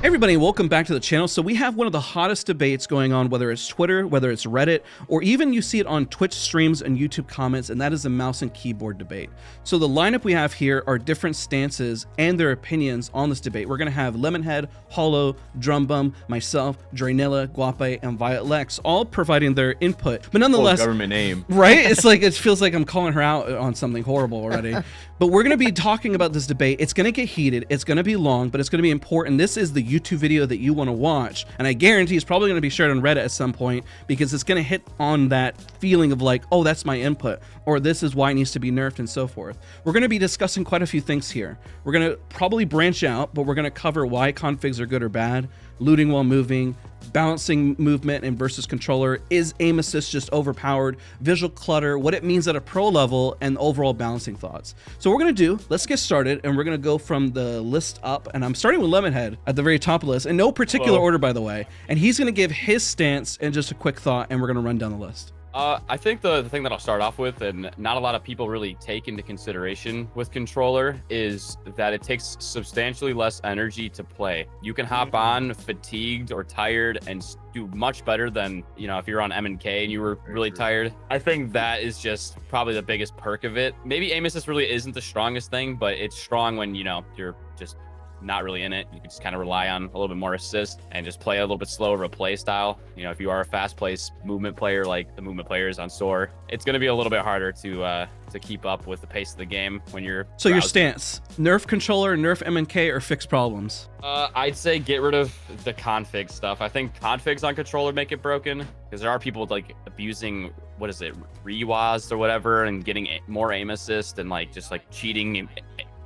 Hey everybody, welcome back to the channel. So we have one of the hottest debates going on, whether it's Twitter, whether it's Reddit, or even you see it on Twitch streams and YouTube comments, and that is the mouse and keyboard debate. So the lineup we have here are different stances and their opinions on this debate. We're gonna have Lemonhead, Hollow, Drumbum, myself, Draynilla, Guape, and Violet Lex all providing their input. But nonetheless, government name, right? It's like, it feels like I'm calling her out on something horrible already. But we're gonna be talking about this debate. It's gonna get heated, it's gonna be long, but it's gonna be important. This is the YouTube video that you want to watch, and I guarantee it's probably going to be shared on Reddit at some point because it's going to hit on that feeling of like, oh, that's my input, or this is why it needs to be nerfed and so forth. We're going to be discussing quite a few things here. We're going to probably branch out, but we're going to cover why configs are good or bad, looting while moving, balancing movement and versus controller, is aim assist just overpowered, visual clutter, what it means at a pro level, and overall balancing thoughts. So what we're gonna do, let's get started, and we're gonna go from the list up, and I'm starting with Lemonhead at the very top of the list, in no particular order, by the way, and he's gonna give his stance and just a quick thought, and we're gonna run down the list. I think the thing that I'll start off with, and not a lot of people really take into consideration with controller, is that it takes substantially less energy to play. You can hop on fatigued or tired and do much better than, you know, if you're on M&K and you were really tired. I think that is just probably the biggest perk of it. Maybe aim assist really isn't the strongest thing, but it's strong when, you know, you're just not really in it. You can just kind of rely on a little bit more assist and just play a little bit slower of a play style. You know, if you are a fast place movement player like the movement players on SOAR, it's going to be a little bit harder to keep up with the pace of the game when you're So browsing. Your stance, nerf controller, nerf M&K, or fix problems? I'd say get rid of the config stuff. I think configs on controller make it broken because there are people like abusing, what is it, rewas or whatever, and getting more aim assist and like just like cheating.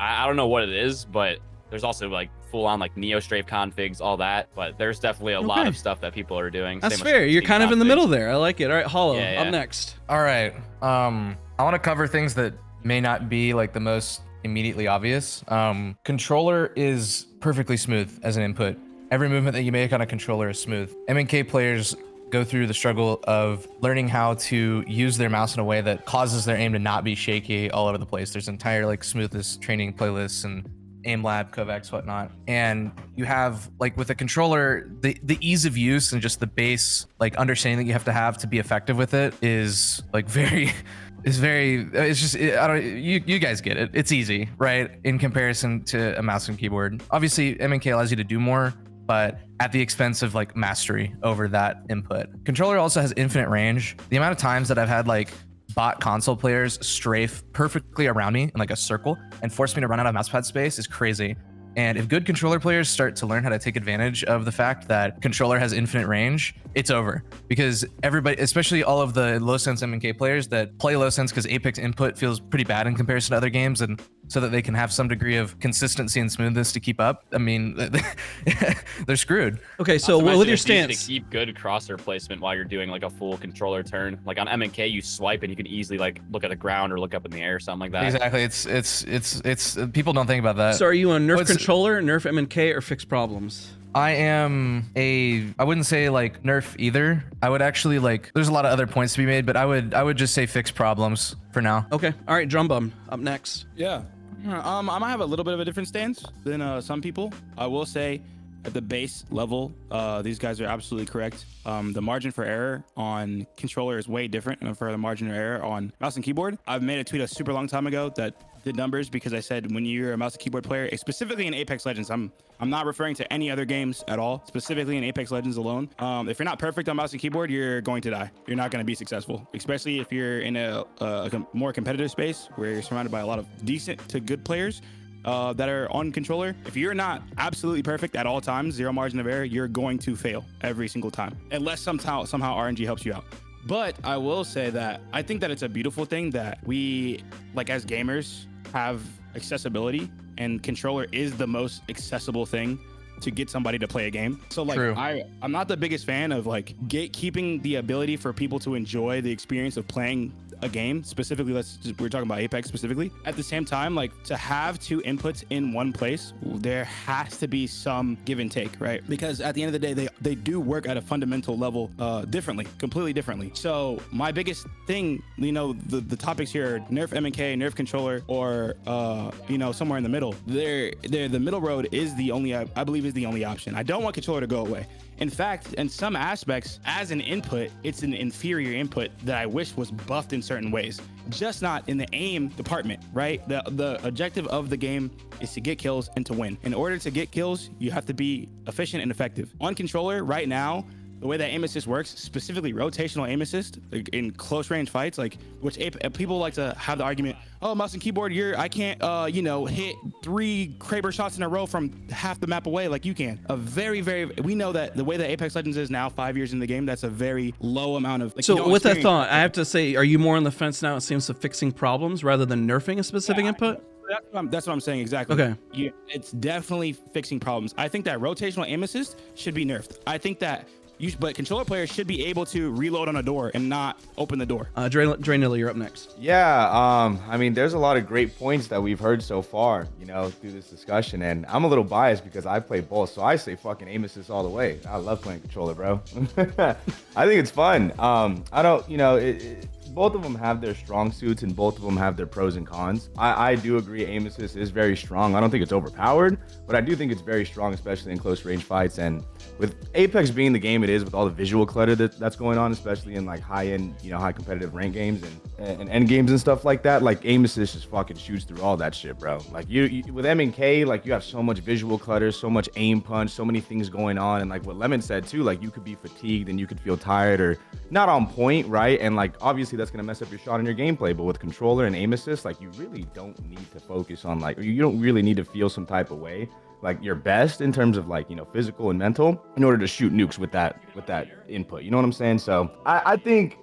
I don't know what it is, but there's also like full-on like neo strafe configs, all that, but there's definitely a lot of stuff that people are doing. That's fair. You're kind of in the middle there. I like it. All right, Hollow, up next. All right. I want to cover things that may not be like the most immediately obvious. Controller is perfectly smooth as an input. Every movement that you make on a controller is smooth. M&K players go through the struggle of learning how to use their mouse in a way that causes their aim to not be shaky all over the place. There's entire like smoothness training playlists and aim lab, Kovacs, whatnot. And you have like with a controller, the ease of use and just the base like understanding that you have to be effective with it is like it's just, I don't, you guys get it. It's easy, right? In comparison to a mouse and keyboard. Obviously M&K allows you to do more, but at the expense of like mastery over that input. Controller also has infinite range. The amount of times that I've had like bot console players strafe perfectly around me in like a circle and force me to run out of mousepad space is crazy. And if good controller players start to learn how to take advantage of the fact that controller has infinite range, it's over. Because everybody, especially all of the low sense M&K players that play low sense because Apex input feels pretty bad in comparison to other games, and so that they can have some degree of consistency and smoothness to keep up, I mean, they're screwed. Okay, so with your stance, easy to keep good crosshair placement while you're doing like a full controller turn. Like on M&K, you swipe and you can easily like look at the ground or look up in the air or something like that. Exactly. It's people don't think about that. So are you on nerf controller, nerf M&K, or fix problems? I wouldn't say like nerf either. I would actually like, there's a lot of other points to be made, but I would just say fix problems for now. Okay. All right, Drumbum, up next. Yeah. I might have a little bit of a different stance than some people. I will say at the base level, these guys are absolutely correct. The margin for error on controller is way different than for the margin of error on mouse and keyboard. I've made a tweet a super long time ago that did numbers because I said when you're a mouse and keyboard player, specifically in Apex Legends, I'm not referring to any other games at all, specifically in Apex Legends alone. If you're not perfect on mouse and keyboard, you're going to die. You're not going to be successful, especially if you're in a more competitive space where you're surrounded by a lot of decent to good players that are on controller. If you're not absolutely perfect at all times, zero margin of error, you're going to fail every single time, unless somehow RNG helps you out. But I will say that I think that it's a beautiful thing that we, like as gamers, have accessibility, and controller is the most accessible thing to get somebody to play a game. So like I'm not the biggest fan of like gatekeeping the ability for people to enjoy the experience of playing a game specifically. We're talking about Apex specifically. At the same time, like to have two inputs in one place, there has to be some give and take, right? Because at the end of the day, they do work at a fundamental level differently, completely differently. So my biggest thing, the topics here are nerf M&K, nerf controller, or somewhere in the middle. The middle road is the only, I believe, is the only option. I don't want controller to go away. In fact, in some aspects, as an input, it's an inferior input that I wish was buffed in certain ways, just not in the aim department, right? The objective of the game is to get kills and to win. In order to get kills, you have to be efficient and effective. On controller right now, the way that aim assist works, specifically rotational aim assist, like in close range fights, like which people like to have the argument, oh, mouse and keyboard, I can't, hit 3 Kraber shots in a row from half the map away like you can. We know that the way that Apex Legends is now, 5 years in the game, that's a very low amount of. Like, so with that thought, I have to say, are you more on the fence now? It seems to fixing problems rather than nerfing a specific input. That's what I'm saying exactly. Okay. It's definitely fixing problems. I think that rotational aim assist should be nerfed. I think that. But controller players should be able to reload on a door and not open the door. Draynilla, you're up next. Yeah, I mean, there's a lot of great points that we've heard so far, through this discussion, and I'm a little biased because I play both, so I say fucking aim assist all the way. I love playing controller, bro. I think it's fun. I don't, both of them have their strong suits and both of them have their pros and cons. I do agree aim assist is very strong. I don't think it's overpowered, but I do think it's very strong, especially in close range fights. And with Apex being the game it is, with all the visual clutter that's going on, especially in like high-end, high competitive rank games and end games and stuff like that, like aim assist just fucking shoots through all that shit, bro. Like you with M&K, like you have so much visual clutter, so much aim punch, so many things going on, and like what Lemon said too, like you could be fatigued and you could feel tired or not on point, right? And like obviously that's gonna mess up your shot and your gameplay, but with controller and aim assist, like you really don't need to focus on or you don't really need to feel some type of way, like your best in terms of like physical and mental, in order to shoot nukes with that input. You know what I'm saying? So I think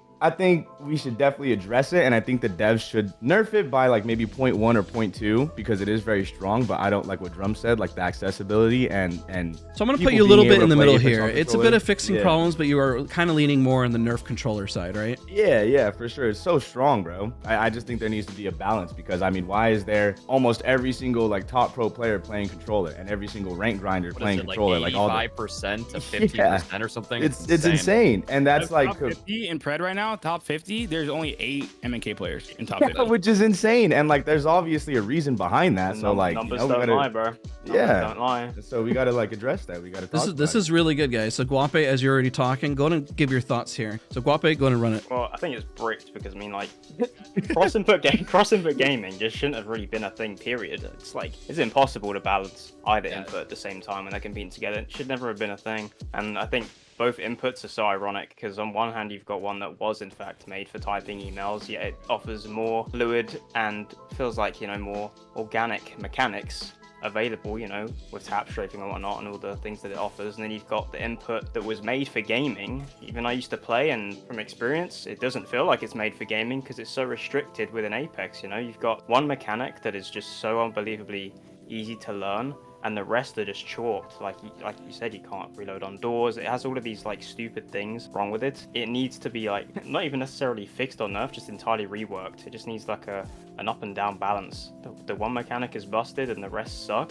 we should definitely address it, and I think the devs should nerf it by like maybe 0.1 or 0.2 because it is very strong. But I don't like what Drum said, like the accessibility and. So I'm gonna put you a little bit in the middle here. It's a bit of fixing problems, but you are kind of leaning more on the nerf controller side, right? Yeah, for sure. It's so strong, bro. I just think there needs to be a balance because I mean, why is there almost every single like top pro player playing controller and every single rank grinder playing controller, like all 5% to 50% or something? It's insane, and that's like top 50 in Pred right now. Top 50, there's only 8 M&K players in top 50, which is insane, and like there's obviously a reason behind that. So like numbers don't lie, bro. Don't lie. So we gotta like address that. We gotta talk. This is really good, guys. So Guape, as you're already talking, go and give your thoughts here. So Guape, go and run it. Well, I think it's bricked because I mean, like, cross input gaming just shouldn't have really been a thing. Period. It's impossible to balance either input at the same time when they're competing together. It should never have been a thing. And I think both inputs are so ironic because on one hand you've got one that was in fact made for typing emails, yet it offers more fluid and feels like more organic mechanics available, with tap strafing and whatnot and all the things that it offers. And then you've got the input that was made for gaming. Even I used to play, and from experience it doesn't feel like it's made for gaming because it's so restricted within Apex. You've got one mechanic that is just so unbelievably easy to learn, and the rest are just chalked. Like you said, you can't reload on doors. It has all of these like stupid things wrong with it. It needs to be like not even necessarily fixed or nerfed, just entirely reworked. It just needs like an up and down balance. The one mechanic is busted and the rest suck.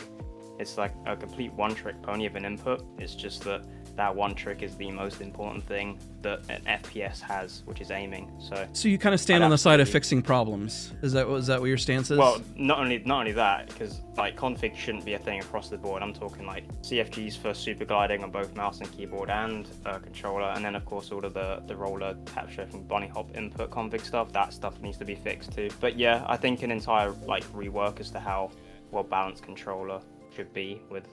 It's like a complete one-trick pony of an input. It's just that one trick is the most important thing that an FPS has, which is aiming. So you kind of stand on the side of fixing problems. Is that what your stance is? Well, not only that, because like config shouldn't be a thing across the board. I'm talking like CFGs for super gliding on both mouse and keyboard and controller, and then of course all of the roller, tap shift, and bunny hop input config stuff. That stuff needs to be fixed too. But yeah, I think an entire like rework as to how well balanced controller should be with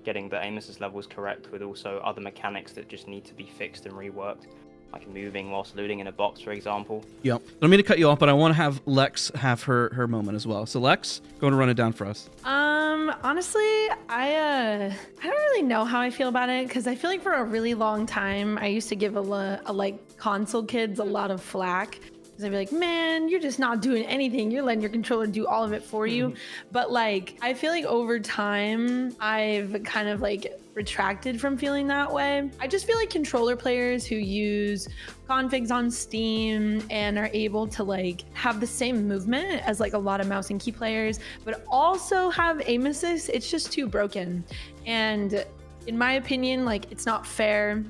getting the aim assist levels correct, with also other mechanics that just need to be fixed and reworked, like moving whilst looting in a box, for example. Yep. I don't mean to cut you off, but I want to have Lex have her moment as well. So Lex, go and run it down for us. Honestly, I don't really know how I feel about it because I feel like for a really long time I used to give like console kids a lot of flack because I'd be like, man, you're just not doing anything. You're letting your controller do all of it for you. But like, I feel like over time, I've kind of like retracted from feeling that way. I just feel like controller players who use configs on Steam and are able to like have the same movement as like a lot of mouse and key players, but also have aim assist, it's just too broken. And in my opinion, like, it's not fair.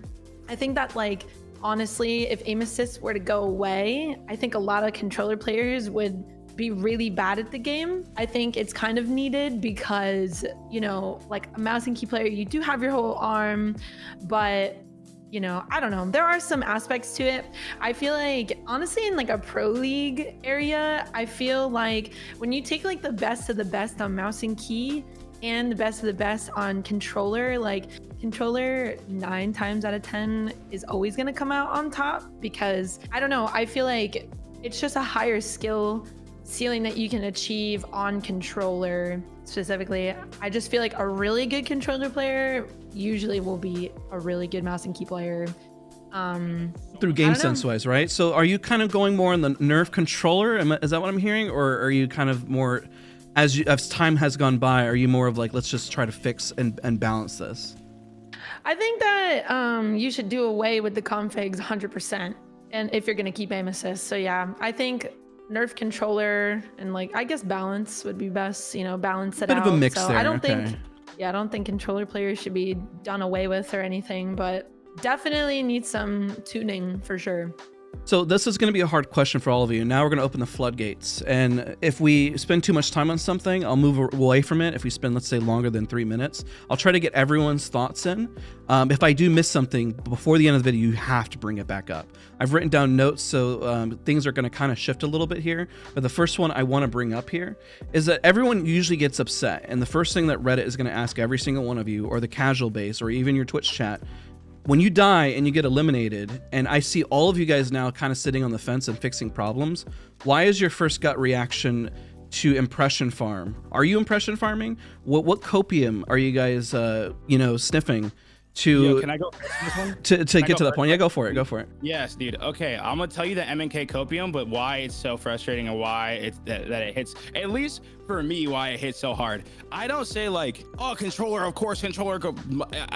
I think that like, honestly, if aim assist were to go away, I think a lot of controller players would be really bad at the game. I think it's kind of needed because, you know, like a mouse and key player, you do have your whole arm, but you know, I don't know. There are some aspects to it. I feel like, honestly, in like a pro league area, I feel like when you take like the best of the best on mouse and key and the best of the best on controller, like controller 9 times out of 10 is always going to come out on top because I don't know. I feel like it's just a higher skill ceiling that you can achieve on controller specifically. I just feel like a really good controller player usually will be a really good mouse and key player. Through game sense wise, right? So are you kind of going more on the nerf controller? Is that what I'm hearing? Or are you kind of more, as time has gone by, are you more of like, let's just try to fix and balance this? I think that you should do away with the configs 100%. And if you're going to keep aim assist. So yeah, I think nerf controller and like, I guess balance would be best, you know, balance it out. Bit of a mix so there. I don't okay. think, yeah, I don't think controller players should be done away with or anything, but definitely need some tuning for sure. So this is going to be a hard question for all of you. Now we're going to open the floodgates. And if we spend too much time on something, I'll move away from it. If we spend, let's say, longer than 3 minutes, I'll try to get everyone's thoughts in. If I do miss something before the end of the video, you have to bring it back up. I've written down notes, so things are going to kind of shift a little bit here. But the first one I want to bring up here is that everyone usually gets upset. And the first thing that Reddit is going to ask every single one of you, or the casual base, or even your Twitch chat, when you die and you get eliminated, and I see all of you guys now kind of sitting on the fence and fixing problems, why is your first gut reaction to impression farm? Are you impression farming? What copium are you guys, sniffing to? Yo, can I go first on this one? To get to that point? Yeah, go for it. Go for it. Yes, dude. Okay, I'm gonna tell you the MNK copium, but why it's so frustrating and why it's that it hits, at least for me, why it hits so hard. I don't say like, oh, controller, of course, controller.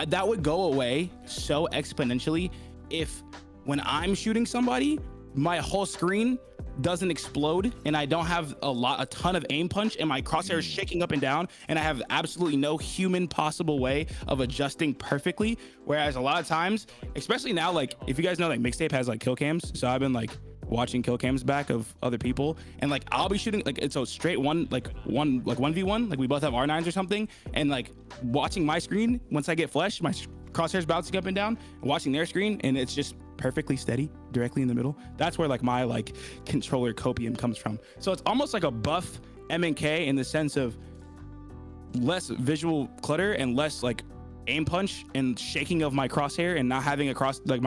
That would go away so exponentially if when I'm shooting somebody, my whole screen doesn't explode and I don't have a ton of aim punch and my crosshair is shaking up and down and I have absolutely no human possible way of adjusting perfectly. Whereas a lot of times, especially now, like if you guys know, like Mixtape has like kill cams, so I've been like watching kill cams back of other people, and like I'll be shooting like it's a straight 1v1, like we both have R9s or something, and like watching my screen, once I get flesh, my crosshairs bouncing up and down, and watching their screen, and it's just perfectly steady directly in the middle. That's where like my like controller copium comes from. So it's almost like a buff MNK in the sense of less visual clutter and less like aim punch and shaking of my crosshair and not having my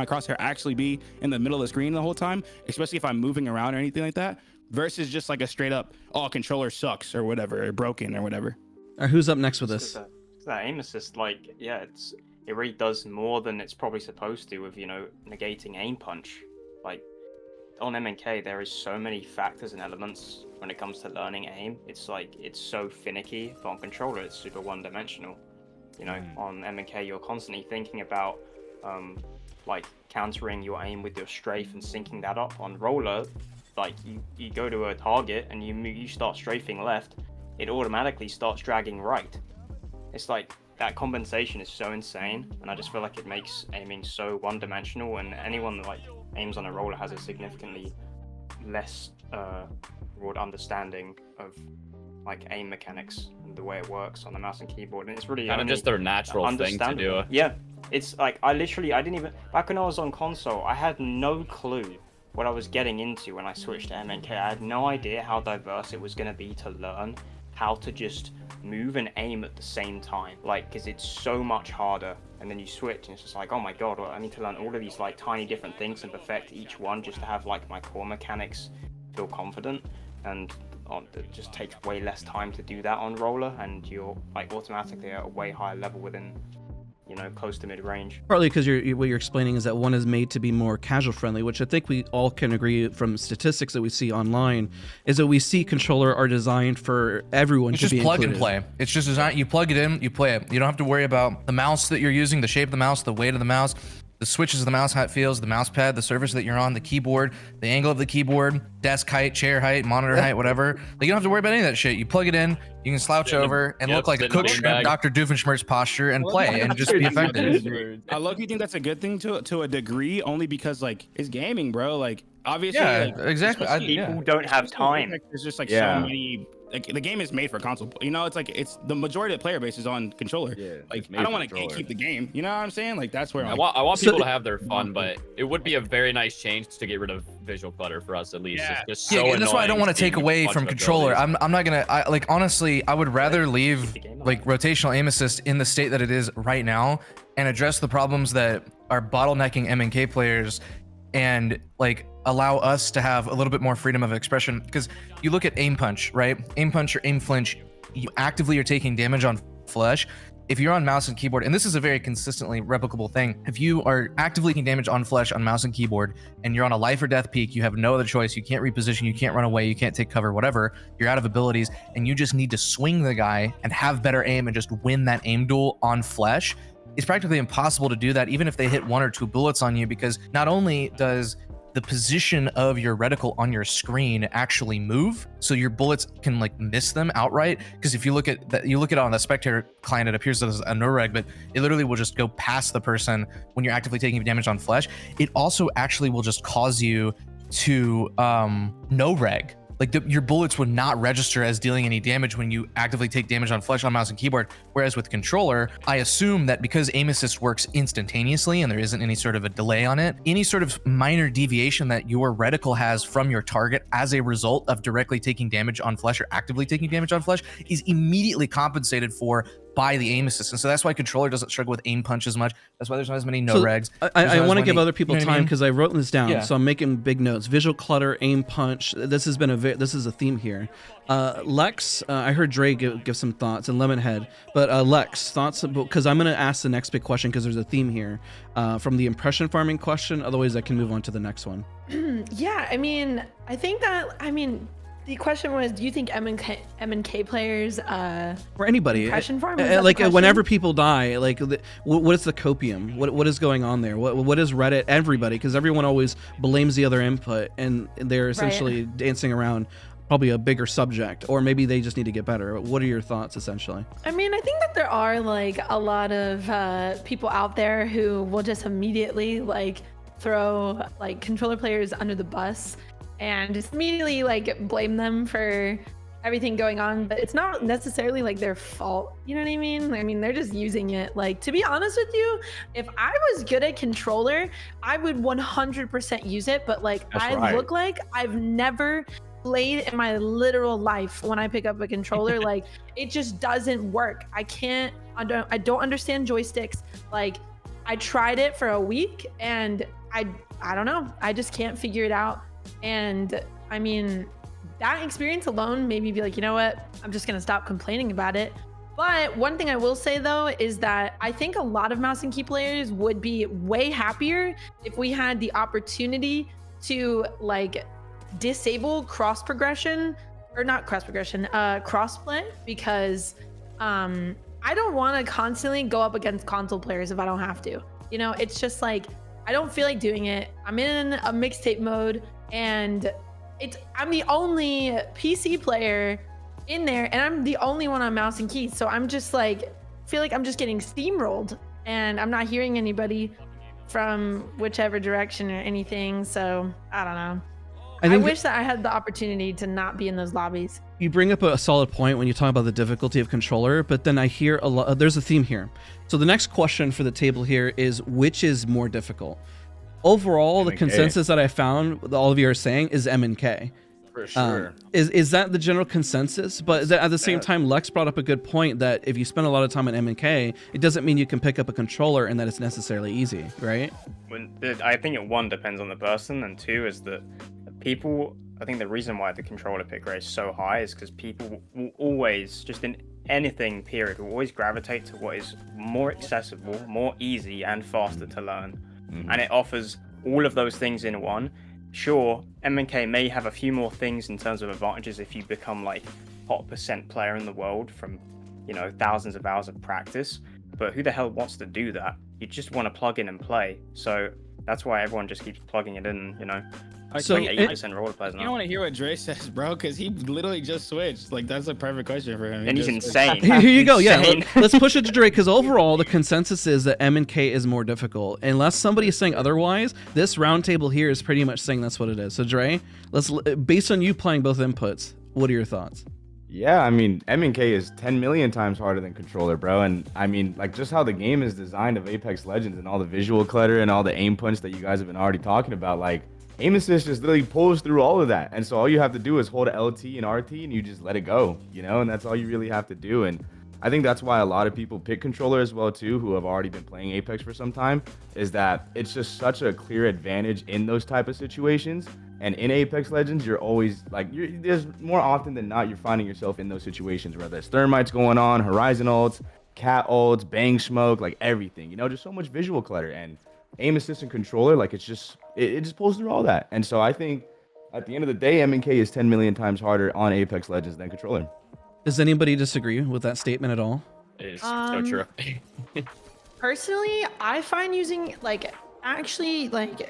crosshair actually be in the middle of the screen the whole time, especially if I'm moving around or anything like that, versus just like a straight up, oh, controller sucks or whatever, or broken or whatever. All right, who's up next with this? That aim assist, like, yeah, it really does more than it's probably supposed to with, you know, negating aim punch. Like, on MNK, there is so many factors and elements when it comes to learning aim. It's like, it's so finicky, but on controller, it's super one-dimensional. You know, on MNK, you're constantly thinking about, like, countering your aim with your strafe and syncing that up. On roller, like, you go to a target and you start strafing left, it automatically starts dragging right. It's like, that compensation is so insane, and I just feel like it makes aiming so one-dimensional, and anyone that like aims on a roller has a significantly less broad understanding of like aim mechanics and the way it works on the mouse and keyboard, and it's really kind of just their natural thing to do. Yeah, it's like I didn't even, back when I was on console, I had no clue what I was getting into when I switched to MNK. I had no idea how diverse it was going to be to learn how to just move and aim at the same time, like, because it's so much harder. And then you switch and it's just like, oh my god, well, I need to learn all of these like tiny different things and perfect each one just to have like my core mechanics feel confident. And it just takes way less time to do that on roller, and you're like automatically at a way higher level within you know, close to mid range. Partly because what you're explaining is that one is made to be more casual friendly, which I think we all can agree from statistics that we see online, is that we see controller are designed for everyone It's to just be plug included. and play. It's just designed. You plug it in, you play it. You don't have to worry about the mouse that you're using, the shape of the mouse, the weight of the mouse, the switches of the mouse, how it feels, the mouse pad, the surface that you're on, the keyboard, the angle of the keyboard, desk height, chair height, monitor height, whatever. Like, you don't have to worry about any of that shit. You plug it in, you can slouch over and look like a sit in cook the shrimp, bag. Dr. Doofenshmirtz posture and play and just be effective. I low-key think that's a good thing to a degree, only because like it's gaming, bro. Like obviously, Yeah, like, exactly. People don't have time. like, there's just like Yeah. so many. Like the game is made for console. You know, it's like it's the majority of the player base is on controller. Yeah, Like it's made I don't for want to controller. keep the game. You know what I'm saying? Like that's where I I'm want So- people to have their fun, but it would be a very nice change to get rid of visual clutter for us at least. Yeah. It's just Yeah, so and that's why I don't annoying want to take seeing a away bunch from of controller. abilities. I'm not gonna like honestly. I would rather leave like rotational aim assist in the state that it is right now and address the problems that are bottlenecking MNK players and like allow us to have a little bit more freedom of expression. Because you look at aim punch, right? Aim punch or aim flinch, you actively are taking damage on flesh. If you're on mouse and keyboard, and this is a very consistently replicable thing, if you are actively taking damage on flesh on mouse and keyboard, and you're on a life or death peak, you have no other choice. You can't reposition, you can't run away, you can't take cover, whatever. You're out of abilities, and you just need to swing the guy and have better aim and just win that aim duel on flesh. It's practically impossible to do that, even if they hit 1 or 2 bullets on you, because not only does the position of your reticle on your screen actually move, so your bullets can like miss them outright. Because if you look at that, you look at it on the spectator client, it appears as a no-reg, but it literally will just go past the person when you're actively taking damage on flesh. It also actually will just cause you to no-reg. Like your bullets would not register as dealing any damage when you actively take damage on flesh on mouse and keyboard. Whereas with controller, I assume that because aim assist works instantaneously and there isn't any sort of a delay on it, any sort of minor deviation that your reticle has from your target as a result of directly taking damage on flesh or actively taking damage on flesh is immediately compensated for by the aim assist. And so that's why controller doesn't struggle with aim punch as much. That's why there's not as many no regs. I want to give other people you know what I time mean? because I wrote this down, Yeah. so I'm making big notes. Visual clutter, aim punch. This has been this is a theme here. Lex, I heard Dre give some thoughts, and Lemonhead, but Lex, thoughts, because I'm going to ask the next big question because there's a theme here from the impression farming question. Otherwise, I can move on to the next one. Yeah, I mean, I think that, the question was, do you think MNK players, For anybody, impression farm? Was that the like question? whenever people die, like what is the copium? What is going on there? What is Reddit? Everybody, because everyone always blames the other input, and they're essentially dancing around probably a bigger subject, or maybe they just need to get better. What are your thoughts, essentially? I mean, I think that there are like a lot of people out there who will just immediately like throw like controller players under the bus and just immediately like blame them for everything going on, but it's not necessarily like their fault. You know what I mean? I mean, they're just using it. Like, to be honest with you, if I was good at controller, I would 100% use it, but like That's I right. look like I've never played in my literal life when I pick up a controller. Like, it just doesn't work. I don't understand joysticks. Like, I tried it for a week and I don't know. I just can't figure it out. And I mean, that experience alone made me be like, you know what? I'm just gonna stop complaining about it. But one thing I will say though is that I think a lot of mouse and key players would be way happier if we had the opportunity to like disable cross progression, or not cross progression, crossplay, because I don't want to constantly go up against console players if I don't have to. You know, it's just like I don't feel like doing it. I'm in a mixtape mode and I'm the only PC player in there and I'm the only one on mouse and keys. So I'm just like, feel like I'm just getting steamrolled and I'm not hearing anybody from whichever direction or anything. So I don't know. I wish that I had the opportunity to not be in those lobbies. You bring up a solid point when you talk about the difficulty of controller, but then I hear a lot. There's a theme here. So the next question for the table here is, which is more difficult? Overall, the MNK. consensus that I found, all of you are saying, is MNK. For sure. Is that the general consensus? But at the same time, Lex brought up a good point that if you spend a lot of time on MNK, it doesn't mean you can pick up a controller and that it's necessarily easy, right? I think one depends on the person, and two is that people. I think the reason why the controller pick rate is so high is because people will always, just in anything period will always gravitate to what is more accessible, more easy, and faster to learn. And it offers all of those things in one. Sure, MNK may have a few more things in terms of advantages if you become like top % player in the world from, you know, thousands of hours of practice, but who the hell wants to do that? You just want to plug in and play. So that's why everyone just keeps plugging it in, you know. So Like 80% roller players You now. don't want to hear what Dre says, bro, because he literally just switched. Like, that's a perfect question for him. He And he's just insane. Here you go. Yeah, Insane. let's push it to Dre because overall the consensus is that M and K is more difficult. Unless somebody is saying otherwise, this roundtable here is pretty much saying that's what it is. So Dre, based on you playing both inputs, what are your thoughts? Yeah, I mean, MNK is 10 million times harder than controller, bro. And I mean, like, just how the game is designed of Apex Legends and all the visual clutter and all the aim punch that you guys have been already talking about, like, aim assist just literally pulls through all of that. And so all you have to do is hold LT and RT and you just let it go, you know? And that's all you really have to do. And I think that's why a lot of people pick controller as well, too, who have already been playing Apex for some time, is that it's just such a clear advantage in those type of situations. And in Apex Legends, you're always like, there's more often than not, you're finding yourself in those situations, whether it's thermites going on, horizon ults, cat ults, bang smoke, like everything, you know, just so much visual clutter. And aim assist and controller, like, it's just, it just pulls through all that. And so I think at the end of the day, MNK is 10 million times harder on Apex Legends than controller. Does anybody disagree with that statement at all? It is so true. Personally, I find using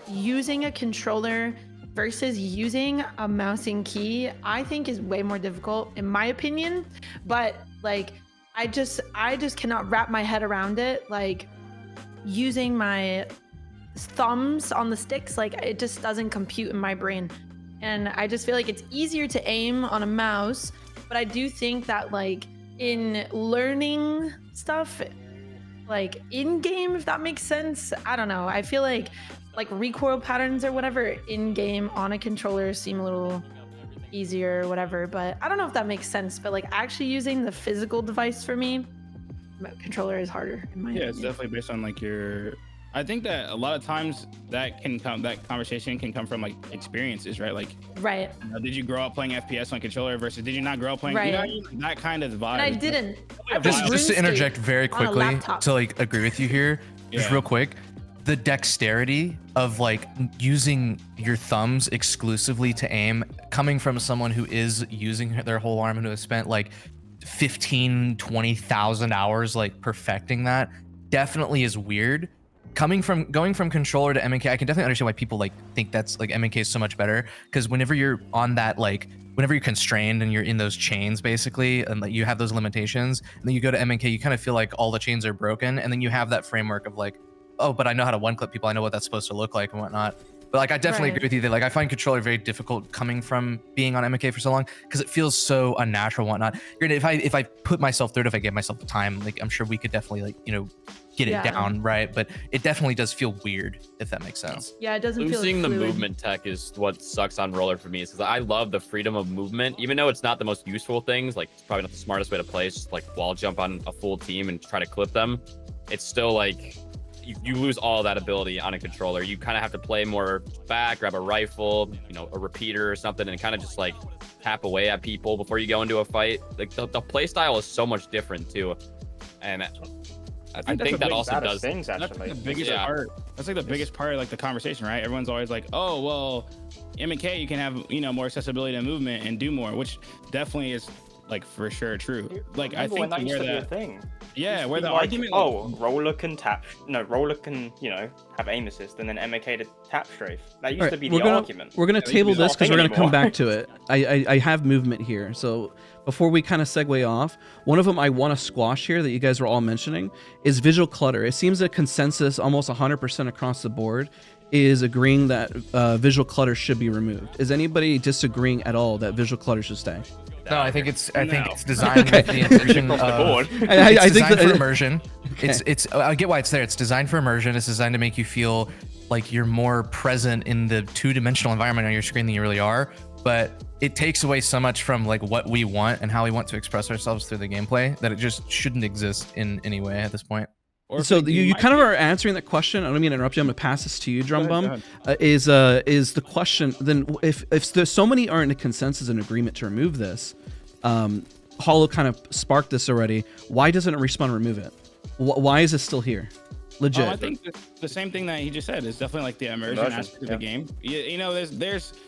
using a controller versus using a mouse and key, I think is way more difficult in my opinion. But like, I just cannot wrap my head around it. Like, using my thumbs on the sticks, like, it just doesn't compute in my brain. And I just feel like it's easier to aim on a mouse. But I do think that, like, in learning stuff, like in game, if that makes sense, I don't know. I feel like recoil patterns or whatever in game on a controller seem a little easier or whatever. But I don't know if that makes sense. But like actually using the physical device for me, controller is harder in my opinion. it's definitely based on like your. I think that a lot of times that conversation can come from like experiences, right? Like, Right. did you grow up playing FPS on controller versus did you not grow up playing? You know, Right. that kind of vibe. And I didn't. I Just- played Just to RuneScape interject very on a quickly laptop. to like agree with you here, just Yeah. real quick. The dexterity of like using your thumbs exclusively to aim, coming from someone who is using their whole arm and who has spent like 20,000 hours like perfecting that, definitely is weird. Going from controller to MNK, I can definitely understand why people like think that's like MNK is so much better, because whenever you're on that, like whenever you're constrained and you're in those chains basically, and like you have those limitations, and then you go to MNK, you kind of feel like all the chains are broken, and then you have that framework of like, oh, but I know how to one clip people, I know what that's supposed to look like and whatnot. But like, I definitely Right. agree with you that like I find controller very difficult coming from being on MK for so long, because it feels so unnatural and whatnot. Granted, if I put myself through it, if I gave myself the time, like I'm sure we could definitely like, you know, get it Yeah. down, right? But it definitely does feel weird, if that makes sense. Yeah, it doesn't feel Losing the fluid. movement tech is what sucks on roller for me, is because I love the freedom of movement, even though it's not the most useful things. Like, it's probably not the smartest way to play. It's just like wall jump on a full team and try to clip them. It's still like you lose all that ability on a controller. You kind of have to play more back, grab a rifle, you know, a repeater or something, and kind of just like tap away at people before you go into a fight. Like the play style is so much different too, and I think that also does. things That's actually. like the biggest Yeah. part. That's like the biggest part of like the conversation, right? Everyone's always like, "Oh, well, M&K, you can have, you know, more accessibility and movement and do more," which definitely is like for sure true. Like, I Remember when think that used where to be a that, thing. yeah, where the Like, argument, roller can roller can, you know, have aim assist, and then MK to tap strafe. That used All to right, be we're the gonna argument. we're gonna Yeah, table it's not this because a we're thing gonna come anymore. back to it. I have movement here, so before we kind of segue off, one of them I want to squash here that you guys were all mentioning is visual clutter. It seems a consensus almost 100% across the board is agreeing that visual clutter should be removed. Is anybody disagreeing at all that visual clutter should stay? No, I think it's No. designed with the intention Across the of board. I it's think designed that- for immersion. Okay. It's I get why it's there. It's designed for immersion. It's designed to make you feel like you're more present in the two-dimensional environment on your screen than you really are. But it takes away so much from like what we want and how we want to express ourselves through the gameplay that it just shouldn't exist in any way at this point. or if So like, you might kind of be- are answering that question. I don't mean to interrupt you. I'm gonna pass this to you, Drum Go Bum. ahead, Is the question then if there's so many aren't in a consensus and agreement to remove this, Hollow kind of sparked this already. Why doesn't it respawn and remove it? Why is it still here? Legit. I think the same thing that he just said is definitely like the immersion aspect of the game. You know, listen,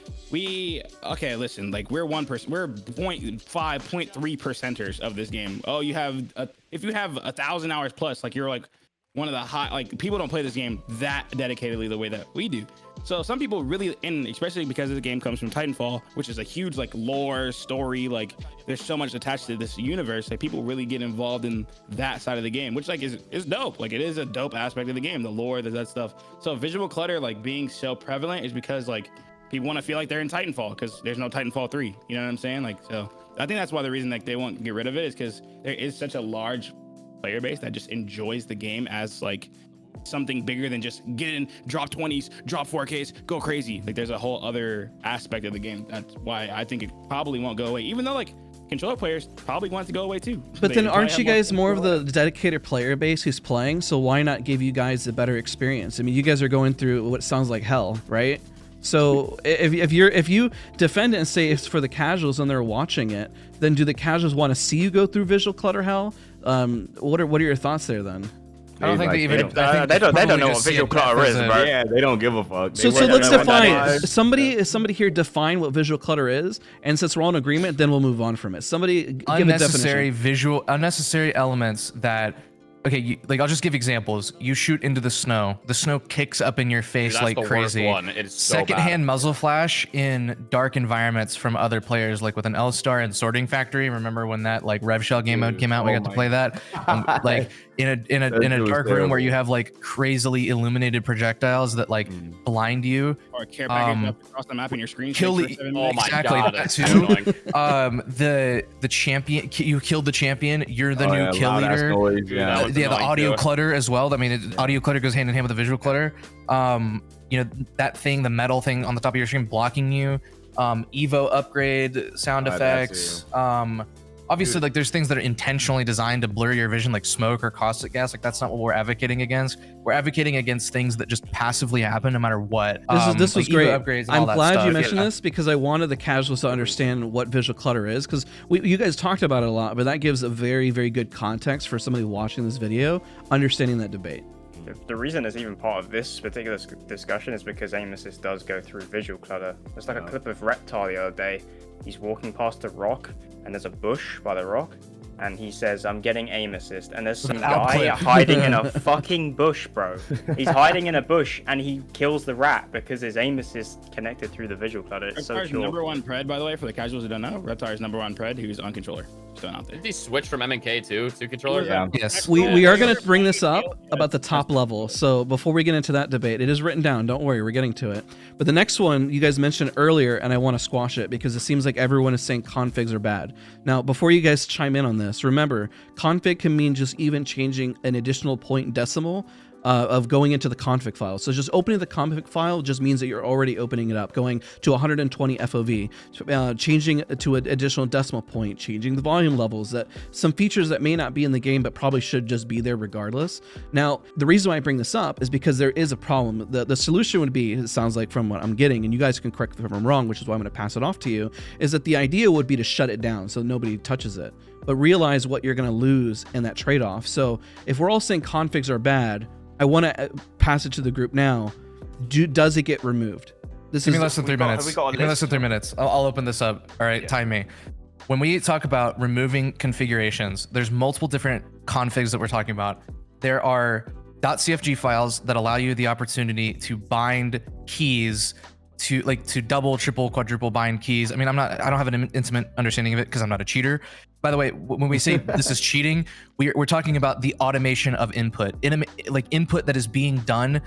like we're 1%, we're 0.5, 0.3 percenters of this game. Oh, you have if you have 1,000 hours plus, like you're like one of the high, like people don't play this game that dedicatedly the way that we do. So some people really, and especially because the game comes from Titanfall, which is a huge like lore story, like there's so much attached to this universe, like people really get involved in that side of the game, which like is dope. Like it is a dope aspect of the game, the lore, that stuff. So visual clutter like being so prevalent is because like people want to feel like they're in Titanfall because there's no Titanfall 3. You know what I'm saying? Like, so I think that's why the reason like they won't get rid of it is because there is such a large player base that just enjoys the game as like something bigger than just get in, drop 20s, drop 4Ks, go crazy. Like there's a whole other aspect of the game. That's why I think it probably won't go away, even though like controller players probably want it to go away too. But then aren't you guys more of the dedicated player base who's playing? So why not give you guys a better experience? I mean, you guys are going through what sounds like hell, right? So if you defend it and say it's for the casuals and they're watching it, then do the casuals want to see you go through visual clutter hell? What are your thoughts there then? I don't think they even. They don't know what visual clutter is, bro. Yeah, they don't give a fuck. So let's define. Somebody here define what visual clutter is, and since we're all in agreement, then we'll move on from it. Somebody give a definition. Unnecessary elements that. Okay, like I'll just give examples. You shoot into the snow kicks up in your face. Dude, like crazy. One. It's so Secondhand muzzle flash in dark environments from other players, like with an L-Star and Sorting Factory. Remember when that like Rev Shell game mode came out? We got to play that. Like in a dark room where you have like crazily illuminated projectiles that like blind you. Or care package up across the map in your screen. Kill the oh my exactly god, that too. The champion, you killed the champion. You're the new kill leader. Noise, The audio clutter as well. I mean, audio clutter goes hand in hand with the visual clutter. You know, that thing, the metal thing on the top of your screen blocking you. Evo upgrade sound effects. Obviously, like there's things that are intentionally designed to blur your vision, like smoke or caustic gas. Like that's not what we're advocating against. We're advocating against things that just passively happen no matter what. This was like great. Upgrades and I'm all that glad stuff. you mentioned this because I wanted the casuals to understand what visual clutter is, because you guys talked about it a lot, but that gives a very, very good context for somebody watching this video, understanding that debate. The reason it's even part of this particular discussion is because aim assist does go through visual clutter. There's like a clip of Reptile the other day. He's walking past a rock and there's a bush by the rock and he says, I'm getting aim assist, and there's some guy hiding in a fucking bush, bro. He's hiding in a bush and he kills the rat because his aim assist connected through the visual clutter. It's so cool. Number one pred, by the way, for the casuals who don't know, Reptile's number one pred who's on controller. Still out there. Did he switch from MK to controller? Yeah. Yes. We are going to bring this up about the top level. So before we get into that debate, it is written down. Don't worry, we're getting to it. But the next one you guys mentioned earlier, and I want to squash it because it seems like everyone is saying configs are bad. Now, before you guys chime in on this, remember, config can mean just even changing an additional point decimal of going into the config file. So just opening the config file just means that you're already opening it up, going to 120 FOV, changing to an additional decimal point, changing the volume levels, that some features that may not be in the game but probably should just be there regardless. Now, the reason why I bring this up is because there is a problem. The solution would be, it sounds like from what I'm getting, and you guys can correct me if I'm wrong, which is why I'm going to pass it off to you, is that the idea would be to shut it down so nobody touches it, but realize what you're going to lose in that trade-off. So if we're all saying configs are bad, I want to pass it to the group now. Does it get removed? Give me less than 3 minutes. Give me less than 3 minutes. I'll open this up. All right, time me. When we talk about removing configurations, there's multiple different configs that we're talking about. There are .cfg files that allow you the opportunity to bind keys to double, triple, quadruple bind keys. I mean, I don't have an intimate understanding of it because I'm not a cheater. By the way, when we say this is cheating, we're talking about the automation of input, like input that is being done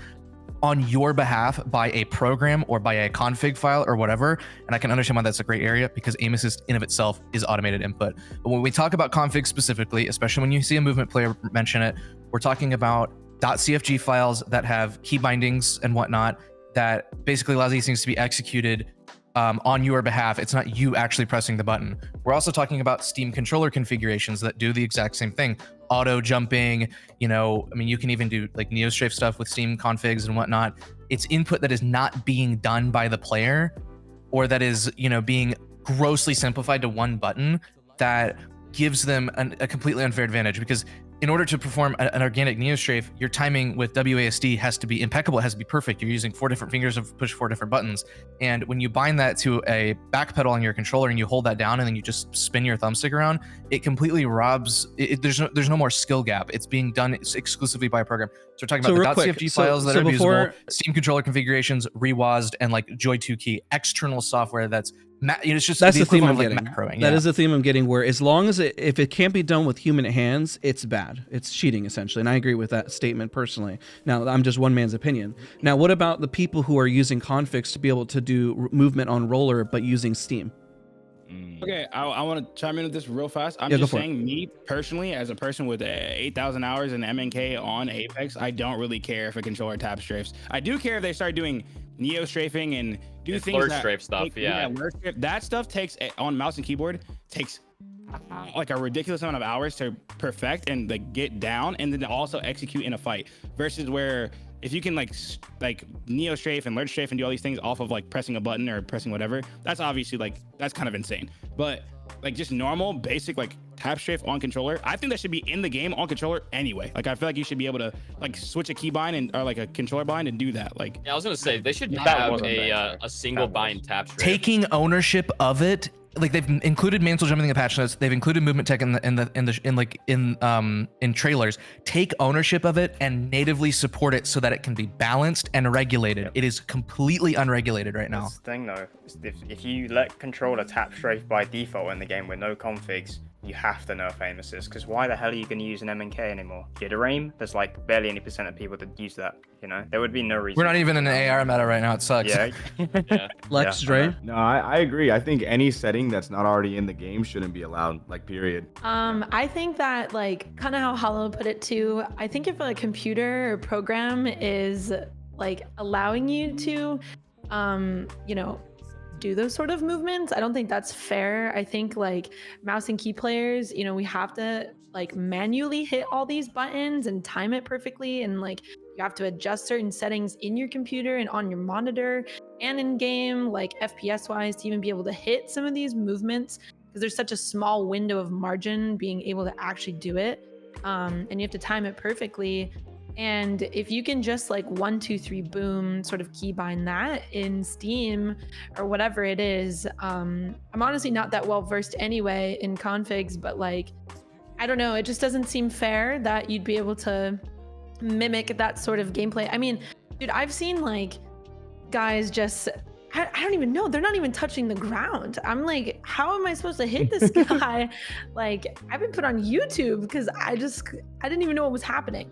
on your behalf by a program or by a config file or whatever. And I can understand why that's a great area because aim assist in of itself is automated input. But when we talk about config specifically, especially when you see a movement player mention it, we're talking about .cfg files that have key bindings and whatnot that basically allows these things to be executed on your behalf. It's not you actually pressing the button. We're also talking about Steam controller configurations that do the exact same thing. Auto jumping, I mean, you can even do like neostrafe stuff with Steam configs and whatnot. It's input that is not being done by the player or that is, being grossly simplified to one button that gives them a completely unfair advantage, because in order to perform an organic neostrafe, your timing with WASD has to be impeccable. It has to be perfect. You're using 4 different fingers to push 4 different buttons. And when you bind that to a back pedal on your controller and you hold that down and then you just spin your thumbstick around, it completely robs. There's no more skill gap. It's being done exclusively by a program. So we're talking So about the real quick, .cfg files that so are before- usable, Steam controller configurations, rewazd, and like Joy2Key, external software that's it's just That's the theme equivalent I'm of, like, getting. macroing. That Yeah. is the theme I'm getting. Where as long as if it can't be done with human hands, it's bad. It's cheating essentially, and I agree with that statement personally. Now I'm just one man's opinion. Now what about the people who are using configs to be able to do movement on roller but using Steam? Okay, I want to chime in with this real fast. I'm Yeah, go just for it. saying, me personally, as a person with 8,000 hours in MNK on Apex, I don't really care if a controller tap strafes. I do care if they start doing neo strafing and do It's things lurch that strafe stuff, yeah. lurch strafe. That stuff takes on mouse and keyboard takes like a ridiculous amount of hours to perfect and like get down and then also execute in a fight. Versus where if you can like neo strafe and lurch strafe and do all these things off of like pressing a button or pressing whatever, that's obviously like that's kind of insane. But like just normal basic like tap strafe on controller, I think that should be in the game on controller anyway. Like I feel like you should be able to like switch a key bind and or like a controller bind and do that. Like Yeah, I was gonna say they should That have wasn't bad. a single bind tap strafe. Taking ownership of it, like they've included manual jumping in the patch notes, they've included movement tech in trailers. Take ownership of it and natively support it so that it can be balanced and regulated. It is completely unregulated right now. That's the thing though, is if you let controller tap strafe by default in the game with no configs, you have to nerf aim assist, because why the hell are you going to use an MNK anymore? Jitter aim? There's like barely any % of people that use that, you know? There would be no reason. We're not even in an AR meta right now. It sucks. Yeah. Yeah. Lex, Yeah, Dre? No, I agree. I think any setting that's not already in the game shouldn't be allowed, like, period. I think that like kind of how Hollow put it too. I think if a computer or program is like allowing you to, you know, do those sort of movements, I don't think that's fair. I think like mouse and key players, you know, we have to like manually hit all these buttons and time it perfectly, and like you have to adjust certain settings in your computer and on your monitor and in game, like FPS wise, to even be able to hit some of these movements, because there's such a small window of margin being able to actually do it, and you have to time it perfectly. And if you can just like 1 2 3 boom sort of keybind that in Steam or whatever it is, I'm honestly not that well versed anyway in configs, but like I don't know, it just doesn't seem fair that you'd be able to mimic that sort of gameplay. I mean, dude, I've seen like guys just I don't even know, they're not even touching the ground. I'm like, how am I supposed to hit this guy? Like, I've been put on YouTube because I didn't even know what was happening.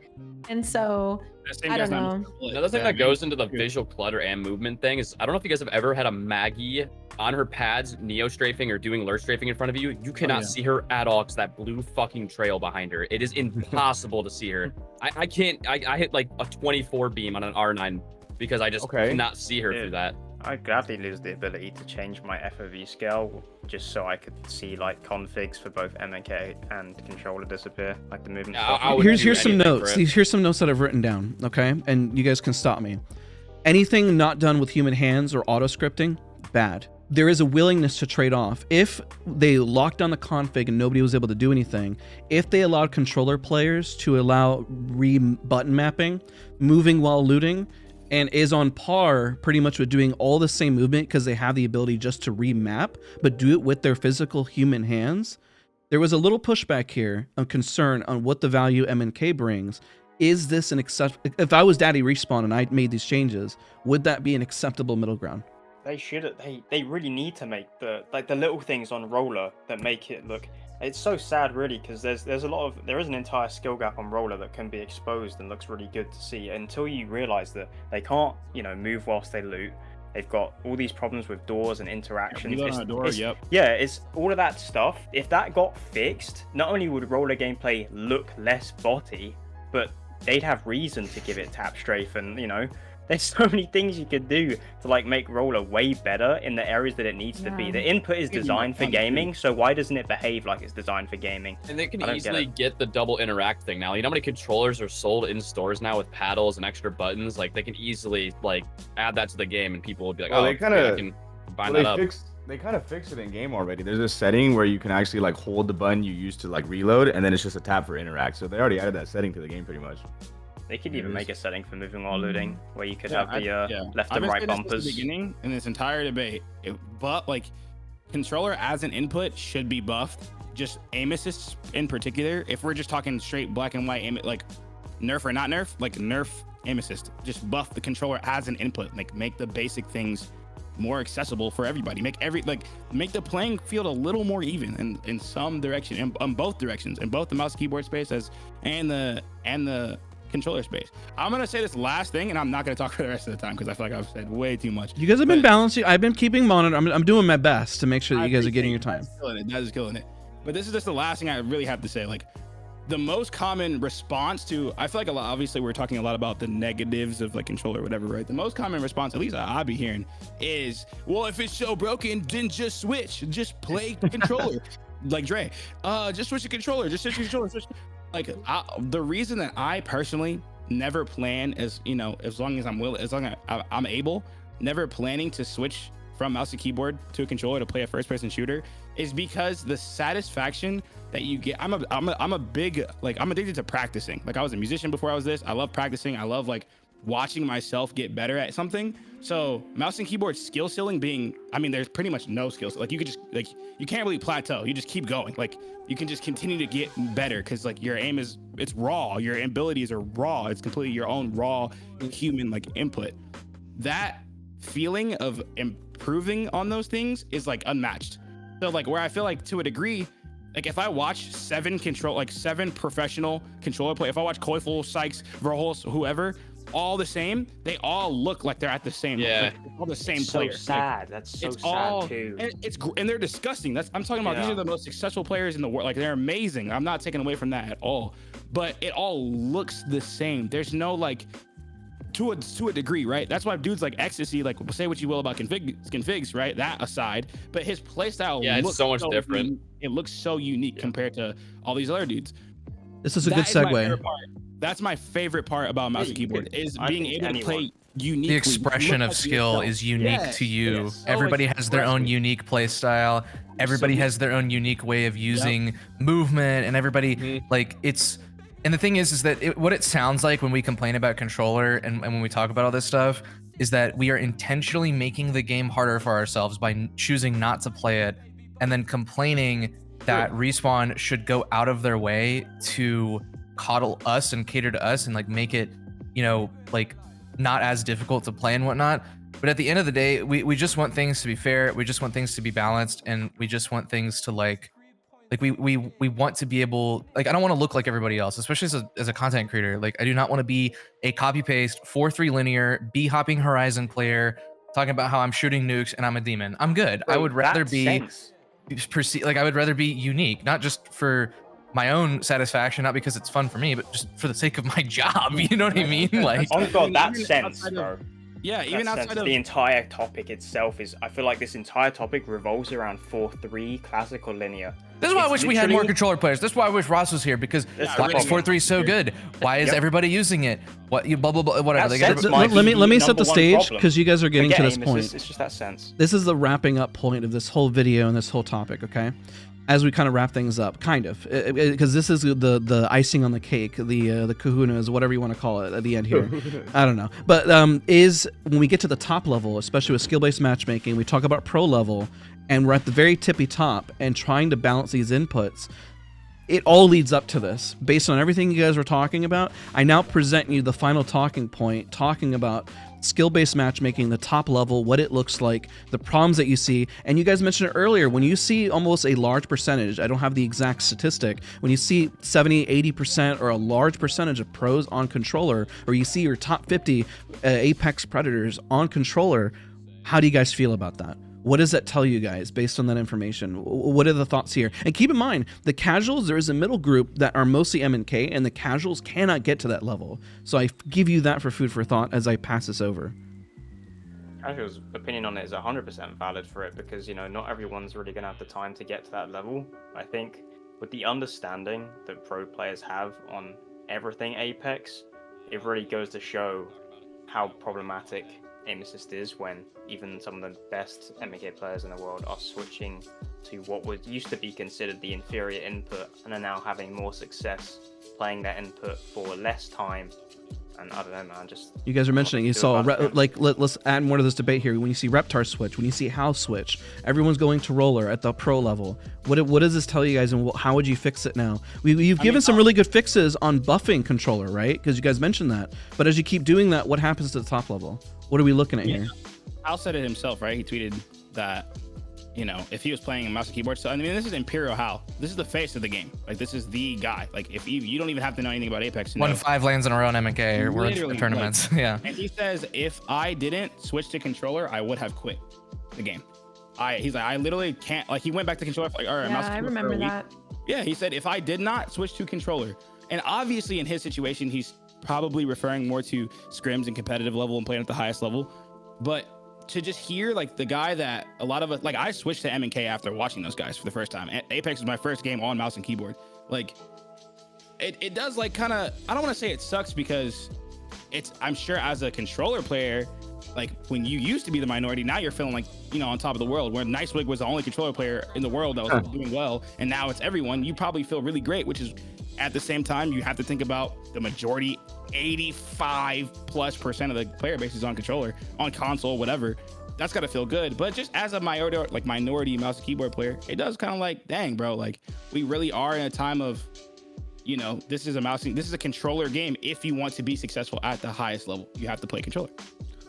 And so I don't know. Another thing that goes into the visual clutter and movement thing is, I don't know if you guys have ever had a Maggie on her pads neo strafing or doing lurch strafing in front of you. You cannot see her at all because that blue fucking trail behind her. It is impossible to see her. I can't. I hit like a 24 beam on an R9 because I just cannot see her through that. I gladly lose the ability to change my FOV scale just so I could see like configs for both MNK and controller disappear, like the movement stuff. I would Here's do some anything for notes. it. Here's some notes that I've written down, okay? And you guys can stop me. Anything not done with human hands or auto scripting, bad. There is a willingness to trade off. If they locked down the config and nobody was able to do anything, if they allowed controller players to allow button mapping, moving while looting, and is on par pretty much with doing all the same movement because they have the ability just to remap, but do it with their physical human hands, there was a little pushback here, a concern on what the value MNK brings. Is this an if I was Daddy Respawn and I made these changes, would that be an acceptable middle ground? They should. They really need to make the little things on roller that make it look. It's so sad, really, because there is an entire skill gap on roller that can be exposed and looks really good to see until you realize that they can't, you know, move whilst they loot. They've got all these problems with doors and interactions. Yeah, it's all of that stuff. If that got fixed, not only would roller gameplay look less botty, but they'd have reason to give it tap strafe, and you know. There's so many things you could do to like make roller way better in the areas that it needs to be. The input is designed for gaming, so why doesn't it behave like it's designed for gaming? And they can easily get the double interact thing now. You know how many controllers are sold in stores now with paddles and extra buttons? Like they can easily like add that to the game, and people will be like, Well, "Oh, they kinda, I can bind that up." they kind of fixed it in game already. There's a setting where you can actually like hold the button you used to like reload, and then it's just a tap for interact. So they already added that setting to the game pretty much. They could even make a setting for moving while looting, where you could Yeah, have the left I've and been right saying this bumpers. since the beginning in this entire debate, but like controller as an input should be buffed. Just aim assists in particular. If we're just talking straight black and white aim, like nerf or not nerf, like nerf aim assist. Just buff the controller as an input. Like make the basic things more accessible for everybody. Make the playing field a little more even in some direction, in both directions, in both the mouse keyboard space and the controller space. I'm gonna say this last thing, and I'm not gonna talk for the rest of the time because I feel like I've said way too much. You guys have been balancing. I've been keeping monitor. I'm doing my best to make sure that you guys are getting your time. That is killing it. But this is just the last thing I really have to say. Like the most common response to, I feel like obviously we're talking a lot about the negatives of like controller or whatever, right? The most common response, at least I'll be hearing, is, well, if it's so broken, then just switch, just play controller. Like Dre, just switch the controller, just switch the controller. Like the reason that I personally never plan, as you know, as long as I'm willing, as long as I'm able, never planning to switch from mouse and keyboard to a controller to play a first-person shooter, is because the satisfaction that you get. I'm addicted to practicing. Like I was a musician before I was this. I love practicing. I love like watching myself get better at something. So mouse and keyboard skill ceiling being, I mean, there's pretty much no skills. Like you could just like, you can't really plateau. You just keep going. Like you can just continue to get better because like your aim it's raw. Your abilities are raw. It's completely your own raw human like input. That feeling of improving on those things is like unmatched. So like where I feel like to a degree, like if I watch seven professional controller play, if I watch Koifel, Sykes, Verholz, whoever, all the same, they all look like they're at the same, like, all the same player. So sad. That's so sad too. And they're disgusting. I'm talking about these are the most successful players in the world. Like they're amazing. I'm not taking away from that at all. But it all looks the same. There's no like to a degree, right? That's why dudes like Ecstasy, like say what you will about configs, right? That aside, but his playstyle it's so much different. It looks so unique compared to all these other dudes. This is a good segue. That's my favorite part about mouse and keyboard is being able to play uniquely. The expression of skill is unique to you. Yes. Everybody has their own unique play style. Everybody has their own unique way of using movement, and everybody like it's. And the thing is that what it sounds like when we complain about controller and when we talk about all this stuff is that we are intentionally making the game harder for ourselves by choosing not to play it, and then complaining that Respawn should go out of their way to coddle us and cater to us and like make it, you know, like not as difficult to play and whatnot. But at the end of the day, we just want things to be fair. We just want things to be balanced, and we just want things to like we want to be able, like, I don't want to look like everybody else, especially as a content creator. Like I do not want to be a copy paste 4-3 linear B hopping Horizon player talking about how I'm shooting nukes and I'm a demon. I'm good. Bro, I would rather be I would rather be unique, not just for my own satisfaction, not because it's fun for me, but just for the sake of my job. You know what I mean? Like, oh god, that sense, bro. Yeah, even outside of the entire topic itself is, I feel like this entire topic revolves around 4-3 classic or linear. This is why I wish we had more controller players. This is why I wish Ross was here, because why is 4-3 so good? Why is everybody using it? What you blah blah blah whatever. Let me set the stage because you guys are getting to this point. It's just that sense. This is the wrapping up point of this whole video and this whole topic. Okay, as we kind of wrap things up, kind of, because this is the icing on the cake, the kahunas, whatever you want to call it at the end here. I don't know, but is when we get to the top level, especially with skill-based matchmaking, we talk about pro level, and we're at the very tippy top and trying to balance these inputs. It all leads up to this. Based on everything you guys were talking about, I now present you the final talking point, talking about skill-based matchmaking, the top level, what it looks like, the problems that you see. And you guys mentioned it earlier, when you see almost a large percentage, I don't have the exact statistic, when you see 70, 80% or a large percentage of pros on controller, or you see your top 50 Apex Predators on controller, how do you guys feel about that? What does that tell you guys based on that information? What are the thoughts here? And keep in mind, the casuals, there is a middle group that are mostly M&K, and the casuals cannot get to that level. So I give you that for food for thought as I pass this over. Casual's opinion on it is 100% valid for it, because, you know, not everyone's really going to have the time to get to that level. I think with the understanding that pro players have on everything Apex, it really goes to show how problematic aim assist is when even some of the best MK players in the world are switching to what would used to be considered the inferior input and are now having more success playing that input for less time. And I don't know, man, just... You guys are mentioning you saw, let's add more to this debate here. When you see Reptar switch, when you see House switch, everyone's going to roller at the pro level. What does this tell you guys, and how would you fix it now? You've given some really good fixes on buffing controller, right? Because you guys mentioned that. But as you keep doing that, what happens to the top level? What are we looking at here? Al said it himself, right? He tweeted that, you know, if he was playing a mouse and keyboard. So I mean, this is Imperial Hal. This is the face of the game. Like, this is the guy. Like, if you don't even have to know anything about Apex to Won know. 5 lanes in a row in MK or Literally, tournaments. like, yeah. And he says, if I didn't switch to controller, I would have quit the game. He's like, I literally can't. Like, he went back to controller. Like, all right, mouse and I keyboard remember for a week. that. Yeah, he said, if I did not switch to controller, and obviously in his situation, he's probably referring more to scrims and competitive level and playing at the highest level. But to just hear like the guy that a lot of us, like, I switched to M&K after watching those guys for the first time. Apex was my first game on mouse and keyboard. Like, it does, like, kind of, I don't want to say it sucks, because I'm sure as a controller player, like, when you used to be the minority, now you're feeling like, you know, on top of the world. Where Nicewig was the only controller player in the world that was doing well, and now it's everyone. You probably feel really great, which is, at the same time, you have to think about the majority, 85+% of the player base is on controller, on console, whatever. That's gotta feel good. But just as a minority mouse and keyboard player, it does kind of like, dang, bro, like, we really are in a time of, you know, this is a controller game. If you want to be successful at the highest level, you have to play controller.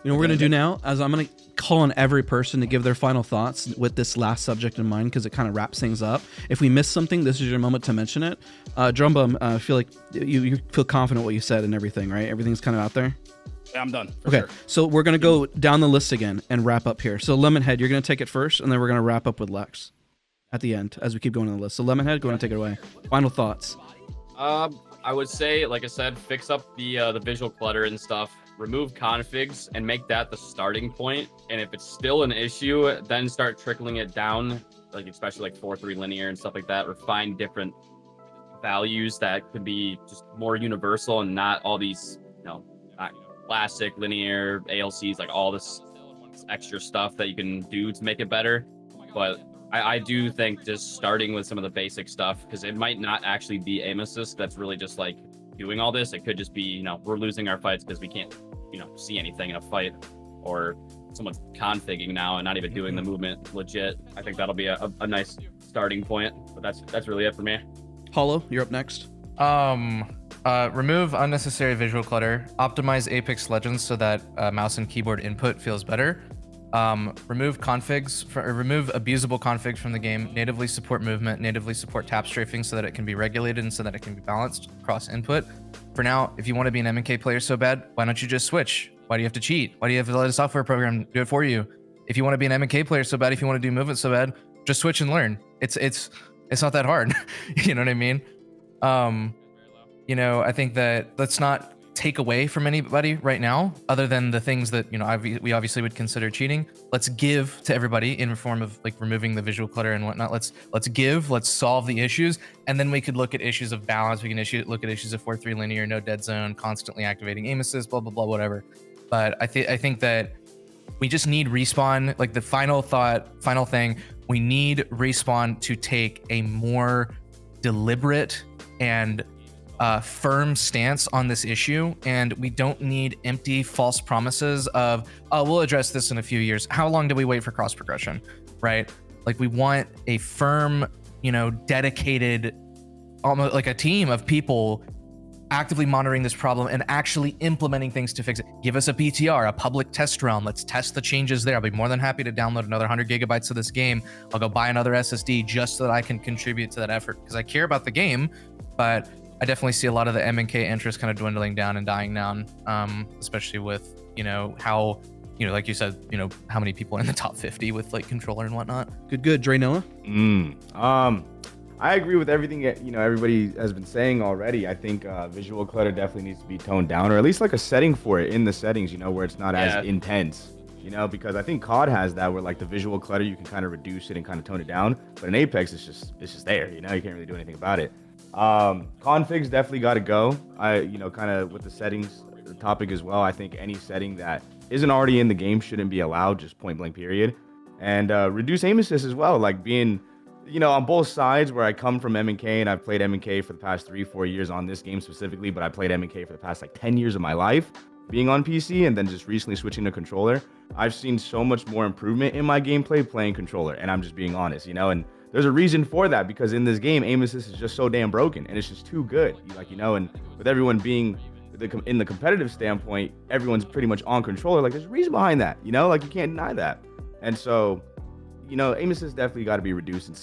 You know what we're going to do now? As I'm going to call on every person to give their final thoughts with this last subject in mind, because it kind of wraps things up. If we miss something, this is your moment to mention it. Drumbum, I feel like you feel confident what you said and everything, right? Everything's kind of out there? Yeah, I'm done. Okay, Sure. so we're going to go down the list again and wrap up here. So Lemonhead, you're going to take it first, and then we're going to wrap up with Lex at the end as we keep going on the list. So Lemonhead, go ahead and take it away. Final thoughts. I would say, like I said, fix up the visual clutter and stuff. Remove configs and make that the starting point. And if it's still an issue, then start trickling it down, like especially like 4-3 linear and stuff like that. Refine different values that could be just more universal and not all these, you know, classic linear ALCs, like all this extra stuff that you can do to make it better. But I do think just starting with some of the basic stuff, because it might not actually be aim assist that's really just like doing all this. It could just be, you know, we're losing our fights because we can't, you know, see anything in a fight, or someone's configging now and not even doing the movement legit. I think that'll be a nice starting point. But that's really it for me. Hollow, you're up next. Remove unnecessary visual clutter. Optimize Apex Legends so that mouse and keyboard input feels better. Remove abusable configs from the game. Natively support movement. Natively support tap strafing so that it can be regulated and so that it can be balanced across input. For now, if you want to be an MK player so bad, why don't you just switch? Why do you have to cheat? Why do you have to let a software program do it for you? If you want to be an MK player so bad, if you want to do movement so bad, just switch and learn. It's not that hard. You know what I mean? You know, I think that let's not take away from anybody right now, other than the things that, you know, we obviously would consider cheating. Let's give to everybody in the form of like removing the visual clutter and whatnot. Let's solve the issues, and then we could look at issues of balance. We can look at issues of 4-3 linear, no dead zone, constantly activating aim assist, blah blah blah, whatever. But I think that we just need Respawn. Like the final thing, we need Respawn to take a more deliberate and firm stance on this issue, and we don't need empty false promises of, oh, we'll address this in a few years. How long do we wait for cross progression, right? Like we want a firm, you know, dedicated, almost like a team of people actively monitoring this problem and actually implementing things to fix it. Give us a PTR, a public test realm. Let's test the changes there. I'll be more than happy to download another 100 gigabytes of this game. I'll go buy another SSD just so that I can contribute to that effort, because I care about the game, but I definitely see a lot of the M&K interest kind of dwindling down and dying down, especially with, you know, how, you know, like you said, you know, how many people are in the top 50 with like controller and whatnot. Good. Dre Noah? I agree with everything that, you know, everybody has been saying already. I think visual clutter definitely needs to be toned down, or at least like a setting for it in the settings, you know, where it's not as intense, you know, because I think COD has that where like the visual clutter, you can kind of reduce it and kind of tone it down. But in Apex, it's just there, you know, you can't really do anything about it. Configs definitely got to go. You know, kind of with the settings topic as well, I think any setting that isn't already in the game shouldn't be allowed, just point blank period. And reduce aim assist as well, like being, you know, on both sides where I come from M&K, and I've played M&K for the past 3-4 years on this game specifically, but I played M&K for the past like 10 years of my life being on PC, and then just recently switching to controller. I've seen so much more improvement in my gameplay playing controller, and I'm just being honest, you know, and there's a reason for that, because in this game, aim assist is just so damn broken, and it's just too good. Like, you know, and with everyone being in the competitive standpoint, everyone's pretty much on controller. Like, there's a reason behind that, you know, like you can't deny that. And so, you know, aim assist definitely got to be reduced in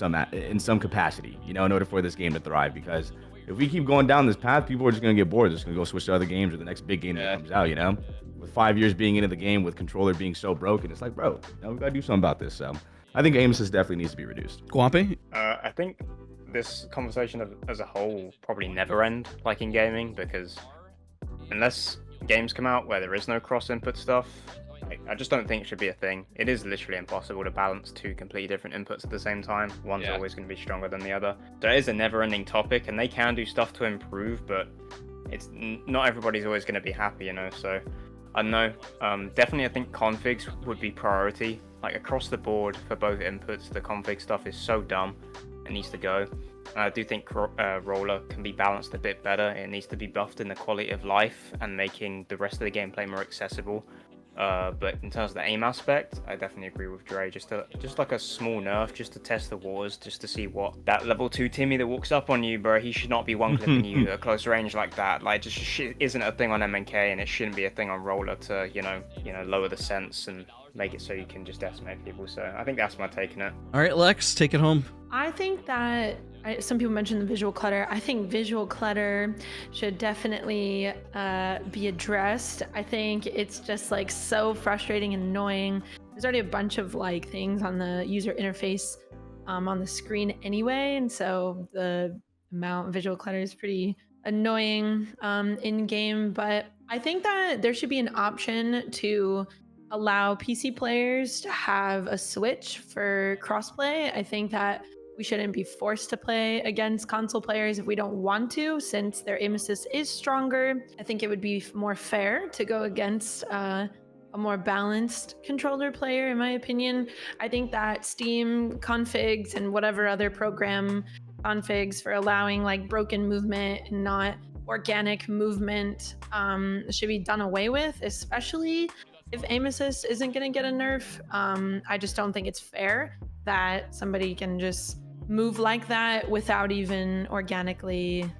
some capacity, you know, in order for this game to thrive. Because if we keep going down this path, people are just gonna get bored. They're just gonna go switch to other games or the next big game that comes out, you know. With 5 years being into the game, with controller being so broken, it's like, bro, you know, we gotta do something about this. So I think aim assist definitely needs to be reduced. Guape? I think this conversation as a whole probably never end, like in gaming, because unless games come out where there is no cross input stuff, I just don't think it should be a thing. It is literally impossible to balance two completely different inputs at the same time. One's always going to be stronger than the other. So it is a never-ending topic, and they can do stuff to improve, but it's not everybody's always going to be happy, you know. So I don't know. Definitely, I think configs would be priority. Like across the board for both inputs, the config stuff is so dumb. It needs to go. I do think roller can be balanced a bit better. It needs to be buffed in the quality of life and making the rest of the gameplay more accessible. But in terms of the aim aspect, I definitely agree with Dre. Just like a small nerf, just to test the waters, just to see what that level 2 Timmy that walks up on you, bro. He should not be one clipping you at close range like that. Like, just shit isn't a thing on M&K, and it shouldn't be a thing on roller to you know lower the sense and make it so you can just decimate people. So I think that's my take on it. All right, Lex, take it home. I think that some people mentioned the visual clutter. I think visual clutter should definitely be addressed. I think it's just like so frustrating and annoying. There's already a bunch of like things on the user interface on the screen anyway, and so the amount of visual clutter is pretty annoying in game. But I think that there should be an option to allow PC players to have a switch for crossplay. I think that we shouldn't be forced to play against console players if we don't want to, since their aim assist is stronger. I think it would be more fair to go against a more balanced controller player, in my opinion. I think that Steam configs and whatever other program configs for allowing like broken movement and not organic movement should be done away with, especially if aim assist isn't going to get a nerf. I just don't think it's fair that somebody can just move like that without even organically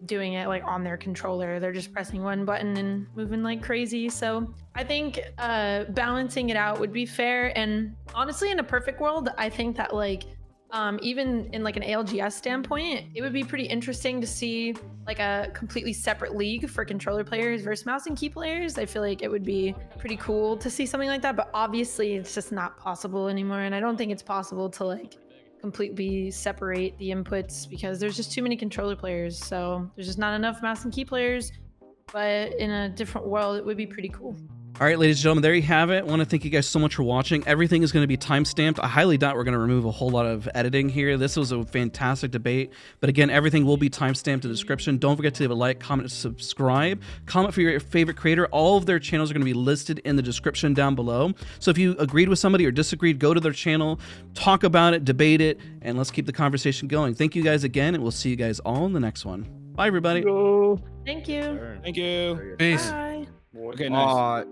doing it like on their controller. They're just pressing one button and moving like crazy. So I think balancing it out would be fair. And honestly, in a perfect world, I think that like even in like an ALGS standpoint, it would be pretty interesting to see like a completely separate league for controller players versus mouse and key players. I feel like it would be pretty cool to see something like that, but obviously it's just not possible anymore. And I don't think it's possible to like completely separate the inputs because there's just too many controller players. So there's just not enough mouse and key players, but in a different world, it would be pretty cool. All right, ladies and gentlemen, there you have it. I want to thank you guys so much for watching. Everything is going to be timestamped. I highly doubt we're going to remove a whole lot of editing here. This was a fantastic debate. But again, everything will be timestamped in the description. Don't forget to leave a like, comment, and subscribe. Comment for your favorite creator. All of their channels are going to be listed in the description down below. So if you agreed with somebody or disagreed, go to their channel, talk about it, debate it, and let's keep the conversation going. Thank you guys again, and we'll see you guys all in the next one. Bye, everybody. Thank you. Thank you. Peace. Bye. Okay, nice.